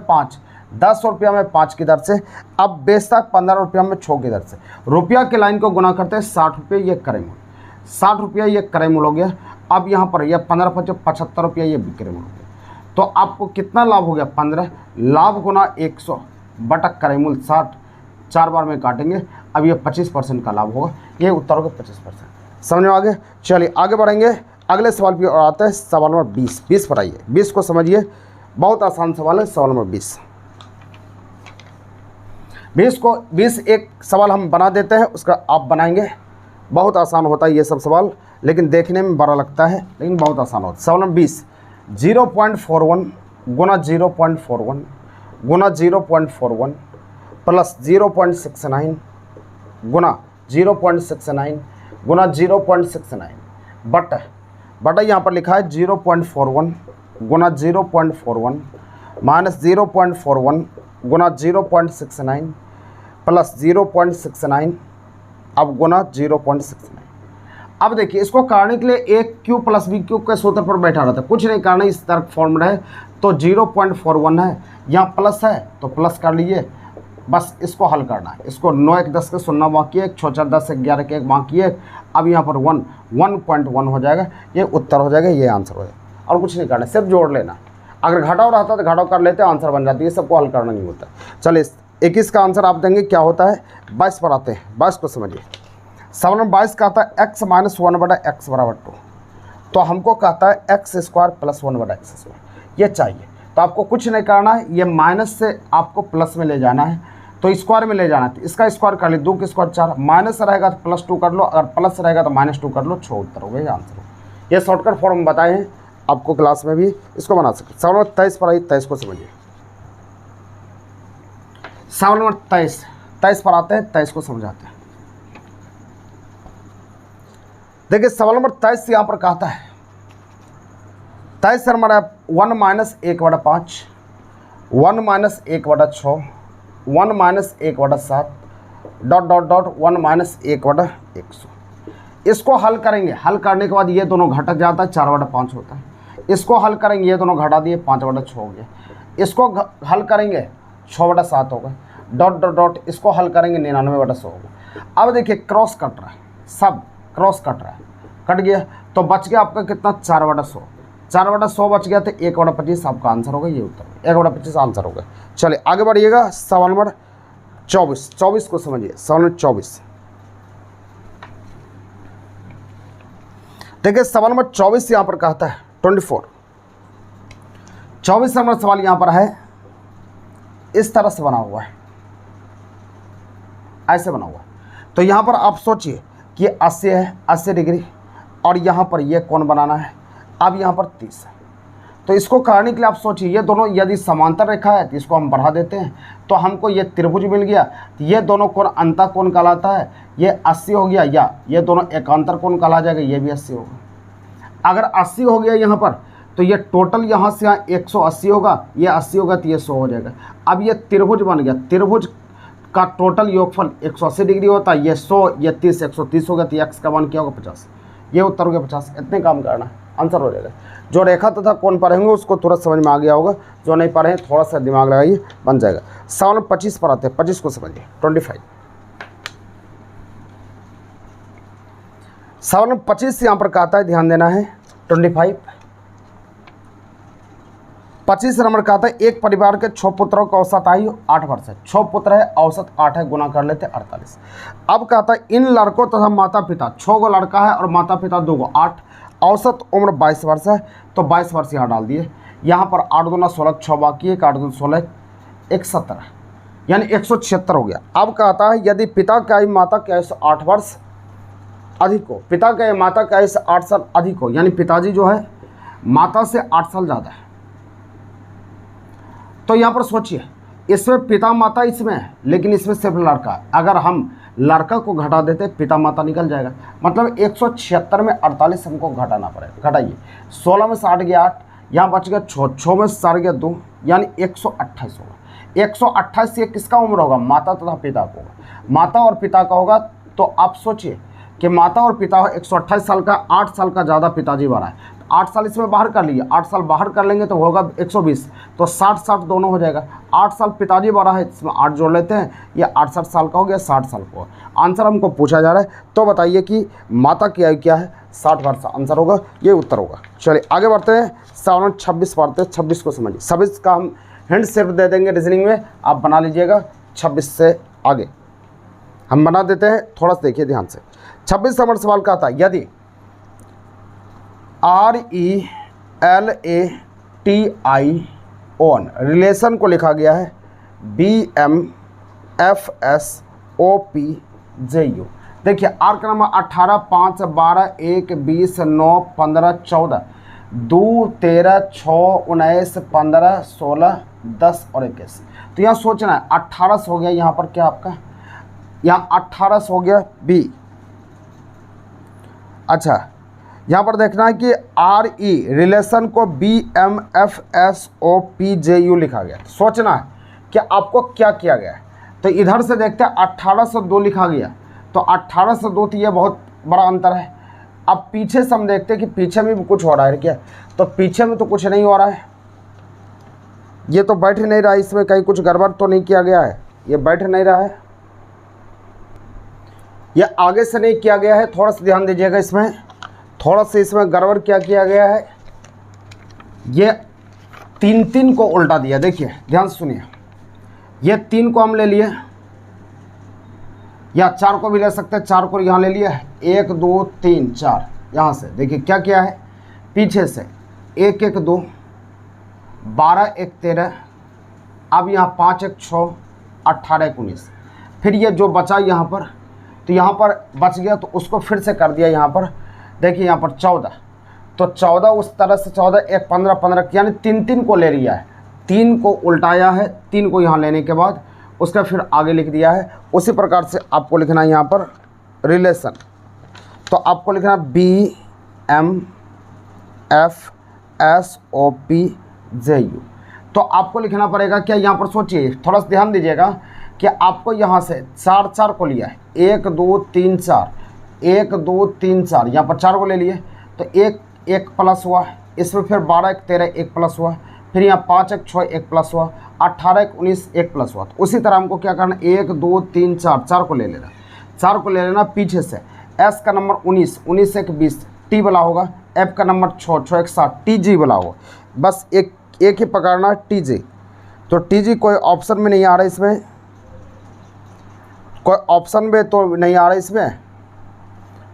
5 की दर से अब बेचता 15 रुपया में 6 की दर से। रुपया की लाइन को गुना करते हैं 60 रुपये, ये क्रय मूल्य, 60 रुपया ये क्रय मूल्य हो गया। अब यहाँ पर यह 15 × 5 75 रुपया ये विक्रय मूल्य हो गया। तो आपको कितना लाभ हो गया 15, लाभ गुना 100 बटा क्रय मूल्य 60, 4 बार में काटेंगे, अब ये 25% का लाभ होगा। ये उत्तर होगा 25%। समझ में आगे। चलिए आगे बढ़ेंगे। अगले सवाल पे आते हैं। सवाल नंबर 20 पर आइए। 20 को समझिए, बहुत आसान सवाल है। सवाल नंबर 20 एक सवाल हम बना देते हैं, उसका आप बनाएंगे। बहुत आसान होता है ये सब सवाल, लेकिन देखने में बड़ा लगता है, लेकिन बहुत आसान होता है। सवाल नंबर 20, 0.41 गुना 0.41 गुना 0.41 प्लस 0.69 गुना 0.69 गुना 0.69 बटा यहाँ पर लिखा है 0.41 गुना 0.41 माइनस 0.41 गुना 0.69 प्लस 0.69 अब गुना 0.69। अब देखिए, इसको करने के लिए एक क्यू प्लस बी क्यू के सूत्र पर बैठा रहता है, कुछ नहीं करना, इस तरह फॉर्मूला है। तो 0.41 है, यहाँ प्लस है तो प्लस कर लीजिए, बस इसको हल करना है। इसको 9 1 10 के 0 बाकी 1, 6 4 10 11 के 1 बाकी 1। अब यहाँ पर 1.1 हो जाएगा, ये उत्तर हो जाएगा, ये आंसर हो जाएगा। और कुछ नहीं करना, सिर्फ जोड़ लेना। अगर घटाव रहता तो घटाव कर लेते, आंसर बन जाती है। सबको हल करना नहीं होता। चलिए 21 का आंसर आप देंगे, क्या होता है। 22 पर आते हैं। 22 को समझिए। सवाल नंबर 22 कहता है x माइनस 1 बटा एक्स बराबर 2। तो हमको कहता है x² प्लस 1 बटा x², ये चाहिए। तो आपको कुछ नहीं करना है, ये माइनस से आपको प्लस में ले जाना है, तो स्क्वायर में ले जाना है। तो इसका स्क्वायर कर ली, 2 का स्क्वायर 4, माइनस रहेगा तो +2 कर लो, अगर प्लस रहेगा तो -2 कर लो, 6 उत्तर हो गया, ये आंसर हो। ये शॉर्टकट फॉर्म बताए हैं आपको, क्लास में भी इसको बना सकते। सवाल नंबर 23 पर आई, 23 को समझिए। सवाल नंबर 23 पर आते हैं, 23 को समझाते हैं। देखिए सवाल नंबर 23 यहाँ पर कहता है, 23 सर हमारा 1 माइनस 1 बटा 5, 1 माइनस 1 बटा 6, 1 माइनस 1 बटा 7 डॉट 1 माइनस 1 बटा 100। इसको हल करेंगे, हल करने के बाद ये दोनों घटक जाता है, 4 बटा 5 होता है। इसको हल करेंगे, ये दोनों घटा दिए, 5 बटा 6 हो गया। इसको हल करेंगे, 6 बटा 7 होगा, डॉट इसको हल करेंगे, 99 बटा 100 होगा। अब देखिए क्रॉस कट रहा है, सब क्रॉस कट रहा है, कट गया तो बच गया आपका कितना, 4 बटा 100। 4 बटा 100 बच गया तो 1 बटा 25 आपका आंसर होगा, ये उत्तर 1 बटा 25 आंसर होगा। चलिए आगे बढ़िएगा। सवाल नंबर 24 को समझिए। सवाल नंबर 24 देखिए, सवाल नंबर 24 यहाँ पर कहता है 24 नंबर सवाल यहाँ पर है, इस तरह से बना हुआ है, ऐसे बना हुआ है। तो यहाँ पर आप सोचिए कि 80 है, 80 डिग्री, और यहाँ पर ये कोण बनाना है। अब यहाँ पर 30 है, तो इसको करने के लिए आप सोचिए, ये दोनों यदि समांतर रेखा है तो इसको हम बढ़ा देते हैं, तो हमको ये त्रिभुज मिल गया। तो ये दोनों कोण अंतः कोण कहलाता है, ये 80 हो गया, या ये दोनों एकांतर कोण कहला जाएगा, ये भी 80 होगा। अगर 80 हो गया यहाँ पर, तो ये टोटल यहाँ से यहाँ 180 होगा, ये 80 होगा तो ये 100 हो जाएगा। अब ये त्रिभुज बन गया। त्रिभुज का टोटल योगफल 180 डिग्री होता है। ये 100, ये 30, 130 हो गया, तो एक्स का मान क्या होगा 50। ये उत्तर हो गया 50। इतने काम करना है, आंसर हो जाएगा। जो रेखा तथा कौन पढ़ेंगे उसको तुरंत समझ में आ गया होगा, जो नहीं पढ़े थोड़ा सा दिमाग लगाइए, बन जाएगा। सवाल 25 पर आते हैं, 25 को समझिए। 25 सवाल 25 यहाँ पर कहता है, ध्यान देना है। 25 नंबर का आता है, एक परिवार के 6 पुत्रों का औसत आयु 8 वर्ष है। 6 पुत्र है, औसत 8 है, गुना कर लेते 48। अब कहता है इन लड़कों तथा माता पिता, 6 गो लड़का है और माता पिता 2 गो, 8, औसत उम्र 22 वर्ष है, तो 22 वर्ष यहाँ डाल दिए। यहाँ पर 8 दूना 16, 6 बाकी है, 8 दूना 16, 117, यानी 176 हो गया। अब कहता है यदि पिता की आयु माता की आयु से 8 वर्ष अधिक हो, पिता की आयु माता की आयु से 8 साल अधिक हो, यानी पिताजी जो है माता से 8 साल ज़्यादा है, तो यहाँ पर सोचिए, इसमें पिता माता इसमें है, लेकिन इसमें सिर्फ लड़का है। अगर हम लड़का को घटा देते पिता माता निकल जाएगा, मतलब 176 में 48 हमको घटाना पड़ेगा। घटाइए, 16 में से 8 गया 8, यहाँ बच गया 6, 6 में से 4 गया 2, यानी 128 होगा। 128 से किसका उम्र होगा? माता तथा पिता को होगा। माता और पिता का होगा, तो आप सोचिए कि माता और पिता 128 साल का, 8 साल का ज़्यादा पिताजी बड़ा है, 8 साल इसमें बाहर कर लिए, 8 साल बाहर कर लेंगे तो होगा 120, तो 60-60 दोनों हो जाएगा। 8 साल पिताजी बड़ा है, इसमें 8 जोड़ लेते हैं, ये 68 साल का हो गया, 60 साल का। आंसर हमको पूछा जा रहा है, तो बताइए कि माता की आयु क्या है? 60 वर्ष आंसर होगा, ये उत्तर होगा। चलिए आगे बढ़ते हैं, सवाल 26 पढ़ते हैं। 26 को समझिए। 26 का हम हिंट सिर्फ दे देंगे रीजनिंग में, आप बना लीजिएगा। 26 से आगे हम बना देते हैं, थोड़ा सा देखिए ध्यान से। 26 नंबर सवाल का आता, यदि RELATION रिलेशन को लिखा गया है BMFSOPJU। देखिए आर का नंबर 18, 5, 12, 1, 20, 9, 15, 14, 2, 13, 6, 19, 15, 16, 10 और 21। तो यहाँ सोचना है 18 हो गया, यहाँ पर क्या आपका, यहाँ 18 हो गया B। अच्छा, यहाँ पर देखना है कि RE रिलेशन को BMFSOPJU लिखा गया। सोचना है कि आपको क्या किया गया है। तो इधर से देखते हैं 18 से 2 लिखा गया, तो 18 से 2 तो ये बहुत बड़ा अंतर है। अब पीछे से हम देखते हैं कि पीछे में भी कुछ हो रहा है क्या, तो पीछे में तो कुछ नहीं हो रहा है, ये तो बैठ नहीं रहा है, इसमें कहीं कुछ गड़बड़ तो नहीं किया गया है, ये बैठ नहीं रहा है, ये आगे से नहीं किया गया है। थोड़ा सा ध्यान दीजिएगा, इसमें थोड़ा सा इसमें गड़बड़ क्या किया गया है, ये 3 को उल्टा दिया। देखिए ध्यान सुनिए, ये 3 को हम ले लिए, या 4 को भी ले सकते हैं, 4 को यहाँ ले लिया, 1 2 3 4, यहाँ से देखिए क्या किया है, पीछे से 1 1 2, 12 1 13, अब यहाँ 5 1 6, 18 1 19, फिर ये जो बचा यहाँ पर, तो यहाँ पर बच गया, तो उसको फिर से कर दिया यहाँ पर। देखिए यहाँ पर 14, तो 14 उस तरह से 14 1 15 15, यानी 3 को ले लिया है, 3 को उल्टाया है, 3 को यहाँ लेने के बाद उसका फिर आगे लिख दिया है। उसी प्रकार से आपको लिखना है यहाँ पर रिलेशन, तो आपको लिखना BMFSOPJU। तो आपको लिखना पड़ेगा क्या, यहाँ पर सोचिए, थोड़ा सा ध्यान दीजिएगा कि आपको यहाँ से 4 4 को लिया है, 1 2 3 4, 1 2 3 4, यहाँ पर 4 को ले लिए, तो 1 1 प्लस हुआ, इसमें फिर 12 1 13 1 प्लस हुआ, फिर यहाँ 5 1 6 1 प्लस हुआ, 18 1 19 1 प्लस हुआ। तो उसी तरह हमको क्या करना, 1 2 3 4, 4 को ले लेना, 4 को ले लेना पीछे से। S का नंबर 19, 19 1 20, T वाला होगा, F का नंबर 6 6 1 7, TG वाला होगा, बस एक ही पकड़ना TG। तो TG कोई ऑप्शन में नहीं आ रहा, इसमें कोई ऑप्शन में तो नहीं आ रहा, इसमें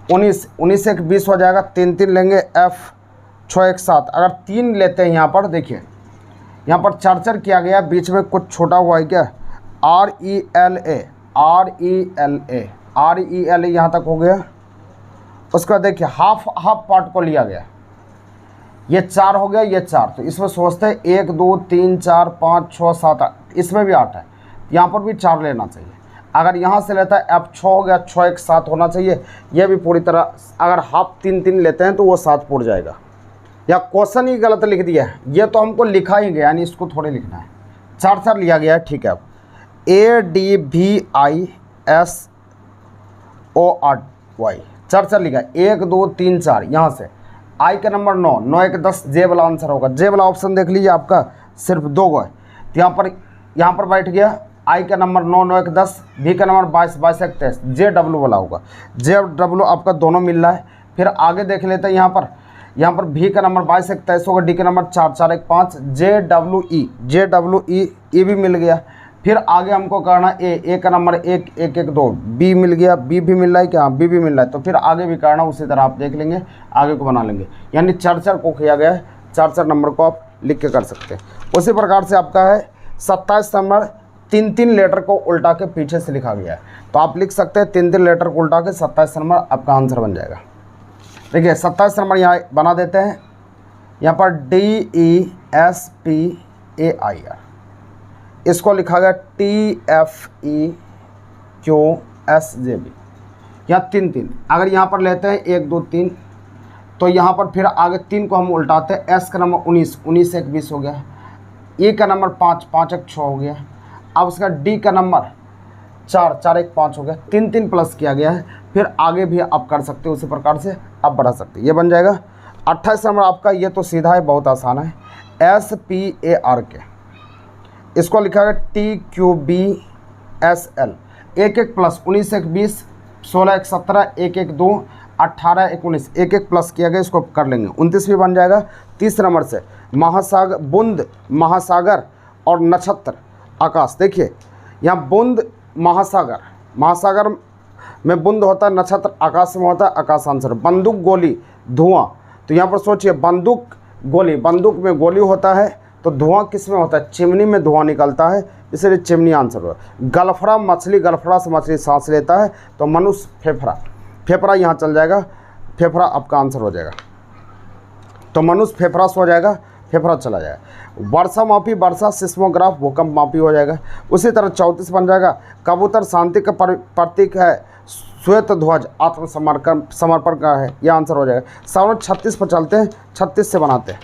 19 19 1 20 हो जाएगा, 3 3 लेंगे, F 6 1 7, अगर 3 लेते हैं यहाँ पर, देखिए यहाँ पर 4 4 किया गया, बीच में कुछ छोटा हुआ है क्या, RELA यहाँ तक हो गया। उसका देखिए हाफ पार्ट को लिया गया, ये 4 हो गया, ये 4, तो इसमें सोचते हैं 1 2 3 4 5 6 7 8, इसमें भी 8 है, यहाँ पर भी 4 लेना चाहिए। अगर यहाँ से लेता है F 6 हो गया, 6 1 7 होना चाहिए, ये भी पूरी तरह, अगर हाफ 3 3 लेते हैं तो वो 7 पूर जाएगा। या क्वेश्चन ही गलत लिख दिया है, ये तो हमको लिखा ही गया, यानी इसको थोड़े लिखना है, 4 4 लिया गया है, ठीक है। अब ADVISORY, चर लिखा है 1 2 3 4। यहाँ से आई का नंबर 9, 9 1 10, जे वाला आंसर होगा। जे वाला ऑप्शन देख लीजिए, आपका सिर्फ 2 गो है, तो यहाँ पर बैठ गया आई का नंबर 9 9 1 10, बी का नंबर 22 22 1 23, जे डब्ल्यू वाला होगा। जे डब्ल्यू आपका दोनों मिल रहा है। फिर आगे देख लेते हैं, यहाँ पर भी का नंबर 22 1 23 होगा, डी का नंबर 4 4 1 5, जे डब्ल्यू ई भी मिल गया। फिर आगे हमको करना ए का नंबर 1 1 1 2, बी मिल गया, बी भी मिल रहा है क्या, बी भी मिल रहा है। तो फिर आगे भी करना उसी तरह आप देख लेंगे, आगे को बना लेंगे। यानी 4 को किया गया है, 4 नंबर को आप लिख के कर सकते हैं। उसी प्रकार से आपका है 27 नंबर, 3 लेटर को उल्टा के पीछे से लिखा गया है, तो आप लिख सकते हैं 3 लेटर को उल्टा के 27 नंबर आपका आंसर बन जाएगा। देखिए 27 नंबर यहाँ बना देते हैं। यहाँ पर DESPAIR, इसको लिखा गया TFEQSJB। यहाँ 3 अगर यहाँ पर लेते हैं 1 2 3, तो यहाँ पर फिर आगे 3 को हम उल्टाते हैं। एस का नंबर 19 19 1 20 हो गया। ए का नंबर 5 5 1 6 हो गया। अब उसका डी का नंबर 4 4 1 5 हो गया। 3 प्लस किया गया है। फिर आगे भी आप कर सकते हो, उसी प्रकार से आप बढ़ा सकते हैं। ये बन जाएगा 28 नंबर आपका। ये तो सीधा है, बहुत आसान है। SPARK, इसको लिखा है TQBSL। 1 1 प्लस 19 1 20, 16 1 17, 1 1 2, 18 1 19, 1 1 प्लस किया गया, इसको कर लेंगे। 29 भी बन जाएगा। 30 नंबर से महासागर, बुंद, महासागर और नक्षत्र, आकाश। देखिए यहाँ बुंद, महासागर, महासागर में बुंद होता है, नक्षत्र आकाश में होता है, आकाश आंसर। बंदूक, गोली, धुआं, तो यहाँ पर सोचिए बंदूक गोली, बंदूक में गोली होता है तो धुआं किस में होता है, चिमनी में धुआं निकलता है, इसलिए चिमनी आंसर होगा। गलफड़ा मछली, गलफड़ा से मछली सांस लेता है, तो मनुष्य फेफड़ा, फेफड़ा यहाँ चल जाएगा, फेफड़ा आपका आंसर हो जाएगा। तो मनुष्य फेफड़ा से हो जाएगा, फेफड़ा चला जाएगा। वर्षा मापी, वर्षा, सिस्मोग्राफ, भूकंप मापी हो जाएगा। उसी तरह 34 बन जाएगा। कबूतर शांति का प्रतीक है, श्वेत ध्वज समर्पण का है, यह आंसर हो जाएगा। सवाल 36 पर चलते हैं, 36 से बनाते हैं।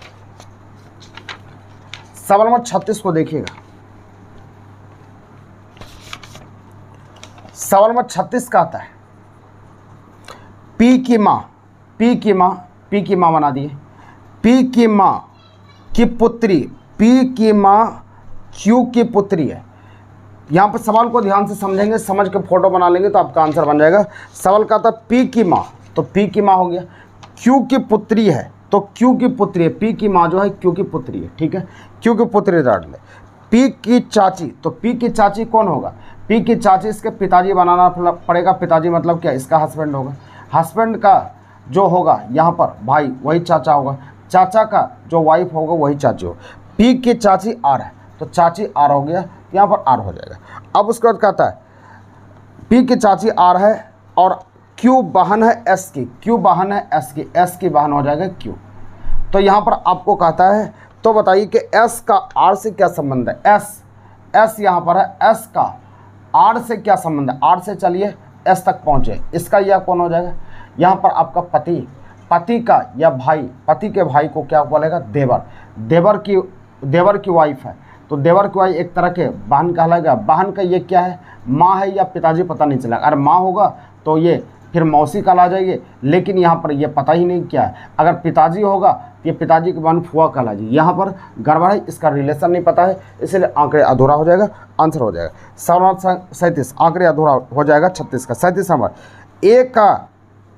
सवाल नंबर 36 को देखिएगा। सवाल नंबर 36 का आता है, पी की माँ, पी की माँ, पी की माँ बना दिए। पी की माँ की पुत्री, पी की माँ क्यू की पुत्री है। यहाँ पर सवाल को ध्यान से समझेंगे, समझ के फोटो बना लेंगे तो आपका आंसर बन जाएगा। सवाल का था पी की माँ, तो पी की माँ हो गया। क्यू की पुत्री है, तो क्यू की पुत्री है। पी की माँ जो है क्यू की पुत्री है, ठीक है, क्यू की पुत्री डाल ले। पी की चाची, तो पी की चाची कौन होगा, पी की चाची इसके पिताजी बनाना पड़ेगा। पिताजी मतलब क्या, इसका हस्बैंड होगा। हस्बैंड का जो होगा यहाँ पर भाई, वही चाचा होगा। चाचा का जो वाइफ होगा वही चाची हो। पी की चाची आर है, तो चाची आर हो गया, यहाँ पर आर हो जाएगा। अब उसके बाद कहता है पी की चाची आर है और क्यू बहन है एस की, क्यू बहन है एस की, एस की बहन हो जाएगा क्यू। तो यहाँ पर आपको कहता है, तो बताइए कि एस का आर से क्या संबंध है। एस यहाँ पर है, एस का आर से क्या संबंध है। आर से चलिए एस तक पहुँचे, इसका यह कौन हो जाएगा। यहाँ पर आपका पति, पति का या भाई, पति के भाई को क्या बोलेगा, देवर। देवर की वाइफ है, तो देवर की वाइफ एक तरह के बहन कहलाएगा। बहन का ये क्या है, माँ है या पिताजी पता नहीं चला। अगर माँ होगा तो ये फिर मौसी कहला जाएगी, लेकिन यहाँ पर ये पता ही नहीं क्या है। अगर पिताजी होगा तो ये पिताजी की बहन फुआ कहला जाएगी। यहाँ पर गड़बड़ है, इसका रिलेशन नहीं पता है, इसलिए आंकड़े अधूरा हो जाएगा, आंसर हो जाएगा। सवाल 37 आंकड़े अधूरा हो जाएगा। 36 का 37 नंबर, ए का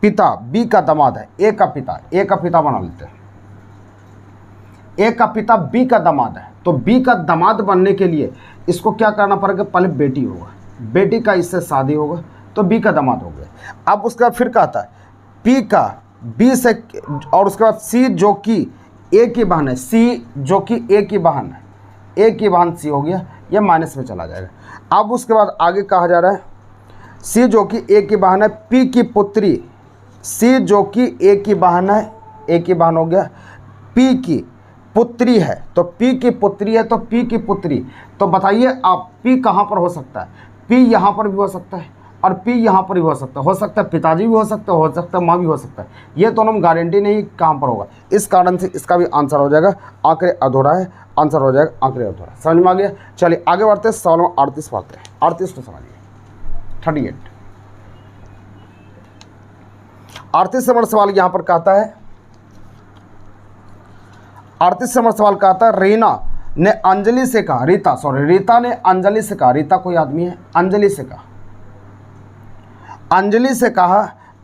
पिता बी का दामाद है। ए का पिता, ए का पिता बना लेते हैं। ए का पिता बी का दामाद है, तो बी का दामाद बनने के लिए इसको क्या करना पड़ेगा, पहले बेटी होगा, बेटी का इससे शादी होगा, तो बी का दामाद हो गया। अब उसके बाद फिर कहता है पी का बी से, और उसके बाद सी जो कि ए की बहन है, सी जो कि ए की बहन है, ए की बहन सी हो गया, ये माइनस में चला जाएगा। अब उसके बाद आगे कहा जा रहा है सी जो कि ए की बहन है, पी की पुत्री, सी जो कि ए की बहन है, ए की बहन हो गया, पी की पुत्री है, तो पी की पुत्री है, तो पी की पुत्री। तो बताइए आप पी कहाँ पर हो सकता है, पी यहाँ पर भी हो सकता है और पी यहाँ पर भी हो सकता है पिताजी भी हो सकता है माँ भी हो सकता है। ये दोनों गारंटी नहीं कहाँ पर होगा, इस कारण से इसका भी आंसर हो जाएगा आंकड़े अधूरा है, आंसर हो जाएगा आंकड़े अधूरा। समझ में आ गया। चलिए आगे बढ़ते हैं, सवाल में 38 पढ़ते हैं। 38 को समझिए, 38 38 नंबर सवाल यहाँ पर कहता है, 38 नंबर सवाल कहता है रीना ने अंजलि से कहा, रीता ने अंजलि से कहा, रीता कोई आदमी है, अंजलि से कहा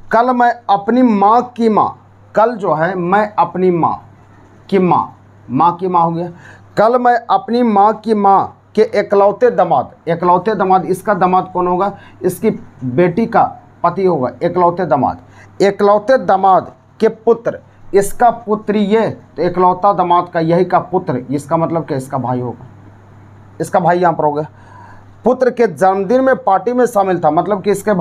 कल मैं अपनी माँ की माँ, कल जो है मैं अपनी माँ की माँ हो गया, कल मैं अपनी माँ की माँ के इकलौते दामाद, इसका दामाद कौन होगा, इसकी बेटी का पति होगा, इकलौते दामाद के पुत्र, इसका पुत्र ये, तो इकलौता दामाद का यही का पुत्र, इसका मतलब क्या, इसका भाई होगा, इसका भाई यहाँ पर हो गया। पुत्र के जन्मदिन में पार्टी में शामिल था, मतलब कि इसका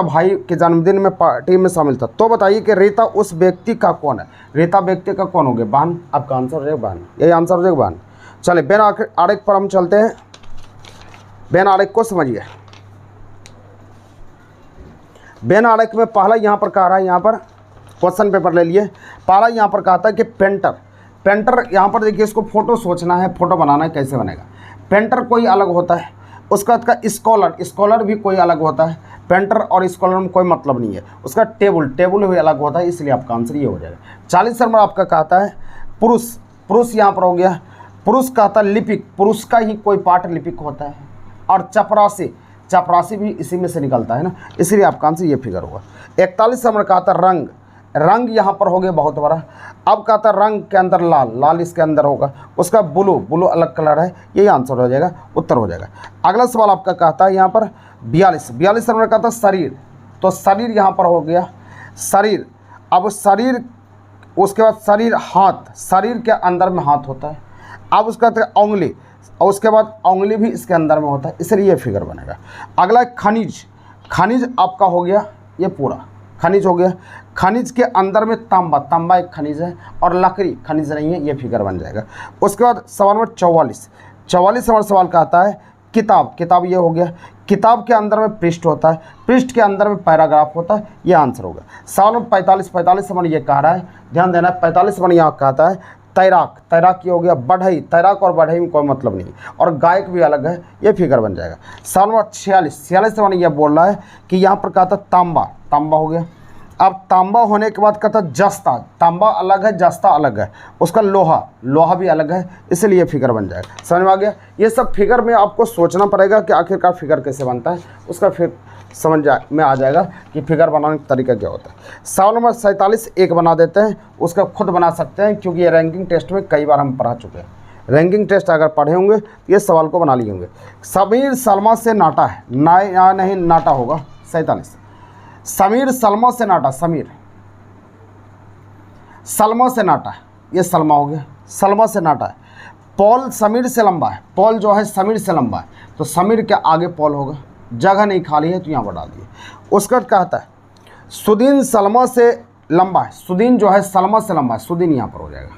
भाई के जन्मदिन में पार्टी में शामिल था। तो बताइए कि रीता उस व्यक्ति का कौन है, रीता व्यक्ति का कौन हो गया, बहन। आपका आंसर हो जाएगा बहन, यही आंसर हो जाएगा बहन। चलिए बेन आरेख पर हम चलते हैं, बेन आरेख को समझिए। बेन आरेख में पहला यहाँ पर कह रहा है, यहाँ पर क्वेश्चन पेपर ले लिए, पहला यहाँ पर कहता है कि पेंटर यहाँ पर देखिए, इसको फोटो सोचना है, फोटो बनाना है, कैसे बनेगा। पेंटर कोई अलग होता है, उसका बाद का स्कॉलर भी कोई अलग होता है, पेंटर और स्कॉलर में कोई मतलब नहीं है। उसका टेबल भी अलग होता है, इसलिए आपका आंसर ये हो जाएगा। 40 नंबर आपका कहता है पुरुष यहाँ पर हो गया, पुरुष कहता है लिपिक, पुरुष का ही कोई पार्ट लिपिक होता है, और चपरासी भी इसी में से निकलता है ना, इसलिए आपका आंसर ये फिगर होगा। 41 नंबर कहता है रंग यहाँ पर हो गया बहुत बड़ा। अब कहता है रंग के अंदर लाल इसके अंदर होगा, उसका ब्लू अलग कलर है, यही आंसर हो जाएगा, उत्तर हो जाएगा। अगला सवाल आपका कहता है यहाँ पर 42 नंबर कहता है शरीर, तो शरीर यहाँ पर हो गया शरीर। अब शरीर, उसके बाद शरीर हाथ, शरीर के अंदर में हाथ होता है। अब उसका कहते हैं उंगली, और उसके बाद उंगली भी इसके अंदर में होता है, इसलिए ये फिगर बनेगा। अगला खनिज आपका हो गया, ये पूरा खनिज हो गया। खनिज के अंदर में तांबा एक खनिज है, और लकड़ी खनिज नहीं है, ये फिगर बन जाएगा। उसके बाद सवाल नंबर 44 नंबर सवाल का आता है किताब ये हो गया। किताब के अंदर में पृष्ठ होता है, पृष्ठ के अंदर में पैराग्राफ होता है, ये आंसर होगा। सवाल नंबर 45 नंबर ये कह रहा है, ध्यान देना, 45 नंबर यहाँ कहता है तैराक ये हो गया। बढ़ई, तैराक और बढ़ई में कोई मतलब नहीं, और गायक भी अलग है, ये फिगर बन जाएगा। सवाल नंबर 46 नंबर यह बोल रहा है कि यहाँ पर कहता तांबा हो गया। अब तांबा होने के बाद कहता जस्ता, तांबा अलग है, जस्ता अलग है, उसका लोहा भी अलग है, इसलिए फिगर बन जाएगा। समझ में आ गया। ये सब फिगर में आपको सोचना पड़ेगा कि आखिरकार फिगर कैसे बनता है, उसका फिर समझ में आ जाएगा कि फिगर बनाने का तरीका क्या होता है। सवाल नंबर 47 एक बना देते हैं, उसका खुद बना सकते हैं, क्योंकि ये रैंकिंग टेस्ट में कई बार हम पढ़ा चुके हैं। रैंकिंग टेस्ट अगर पढ़े होंगे तो ये सवाल को बना लिए होंगे। समीर सलमा से नाटा है, नहीं नाटा होगा। 47 समीर सलमा से नाटा, सलमा से नाटा, ये सलमा हो गया, सलमा से नाटा है। पॉल समीर से लंबा है, पॉल जो है समीर से लंबा है, तो समीर के आगे पॉल होगा, जगह नहीं खाली है तो यहाँ पर डाल दिए। उसका कहता है सुदीन सलमा से लंबा है, सुदीन जो है सलमा से लंबा है, सुदीन यहाँ पर हो जाएगा।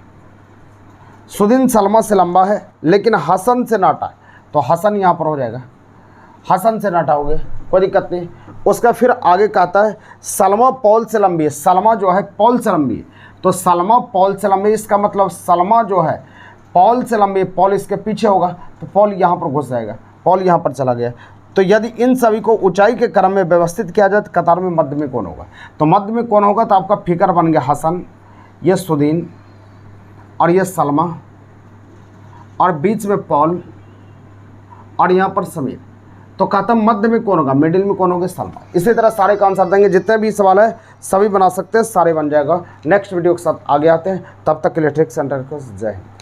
सुदीन सलमा से लंबा है, लेकिन हसन से नाटा है, तो हसन यहाँ पर हो जाएगा, हसन से नाटा हो गया, कोई दिक्कत नहीं। उसका फिर आगे कहता है सलमा पॉल से लंबी है, सलमा जो है पॉल से लंबी है, तो सलमा पॉल से लंबी, इसका मतलब सलमा जो है पॉल से लंबी, पॉल इसके पीछे होगा, तो पॉल यहाँ पर घुस जाएगा, पॉल यहाँ पर चला गया। तो यदि इन सभी को ऊंचाई के क्रम में व्यवस्थित किया जाए तो कतार में मध्य में कौन होगा, तो मध्य में कौन होगा, तो आपका फिगर बन गया हसन, ये सुदीन, और ये सलमा, और बीच में पॉल, और यहाँ पर समीर। तो कहता मध्य में कौन होगा, मिडिल में कौन होगा, सलमा। इसी तरह सारे का आंसर देंगे, जितने भी सवाल है सभी बना सकते हैं, सारे बन जाएगा। नेक्स्ट वीडियो के साथ आगे आते हैं, तब तक के लिए ट्रिक सेंटर को जय हिंद।